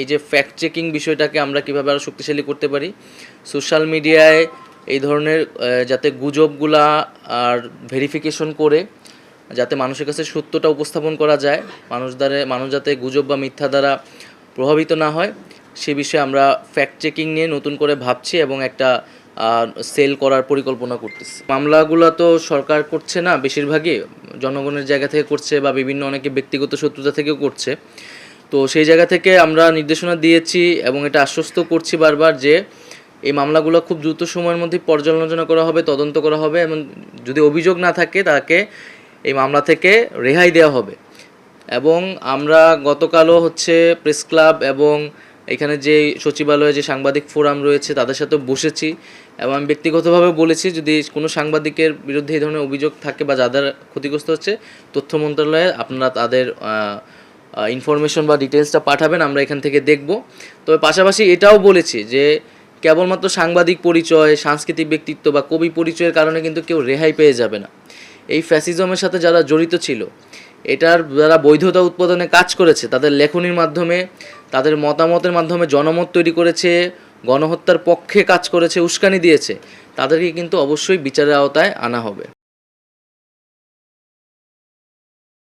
এই যে fact checking বিষয়টাকে আমরা কীভাবে আরও শক্তিশালী করতে পারি, সোশ্যাল মিডিয়ায় এই ধরনের যাতে গুজবগুলা আর ভেরিফিকেশন করে যাতে মানুষের কাছে সত্যটা উপস্থাপন করা যায়, মানুষ যাতে গুজব বা মিথ্যা দ্বারা প্রভাবিত না হয়, সে বিষয়ে আমরা ফ্যাক্ট চেকিং নিয়ে নতুন করে ভাবছি এবং একটা সেল করার পরিকল্পনা করতেছি। মামলাগুলো তো সরকার করছে না, বেশিরভাগই জনগণের জায়গা থেকে করছে বা বিভিন্ন অনেকে ব্যক্তিগত শত্রুতা থেকেও করছে। তো সেই জায়গা থেকে আমরা নির্দেশনা দিয়েছি এবং এটা আশ্বস্ত করছি বারবার যে এই মামলাগুলো খুব দ্রুত সময়ের মধ্যে পর্যালোচনা করা হবে, তদন্ত করা হবে এবং যদি অভিযোগ না থাকে তাকে এই মামলা থেকে রেহাই দেওয়া হবে। এবং আমরা গতকালও প্রেস ক্লাব এবং এখানে যে সচিবালয়ে যে সাংবাদিক ফোরাম রয়েছে তাদের সাথে বসেছি এবং আমি ব্যক্তিগতভাবে বলেছি যদি কোনো সাংবাদিকের বিরুদ্ধে এই ধরনের অভিযোগ থাকে বা যাদের ক্ষতিগ্রস্ত হচ্ছে, তথ্য মন্ত্রণালয়ে আপনারা তাদের ইনফরমেশন বা ডিটেলসটা পাঠাবেন, আমরা এখান থেকে দেখব। তবে পাশাপাশি এটাও বলেছি যে কেবলমাত্র সাংবাদিক পরিচয়, সাংস্কৃতিক ব্যক্তিত্ব বা কবি পরিচয়ের কারণে কিন্তু কেউ রেহাই পেয়ে যাবে না। এই ফ্যাসিজমের সাথে যারা জড়িত ছিল, এটার যারা বৈধতা উৎপাদনে কাজ করেছে, তাদের লেখনীর মাধ্যমে, তাদের মতামতের মাধ্যমে জনমত তৈরি করেছে, গণহত্যার পক্ষে কাজ করেছে, উস্কানি দিয়েছে, তাদেরকে কিন্তু অবশ্যই বিচারের আওতায় আনা হবে।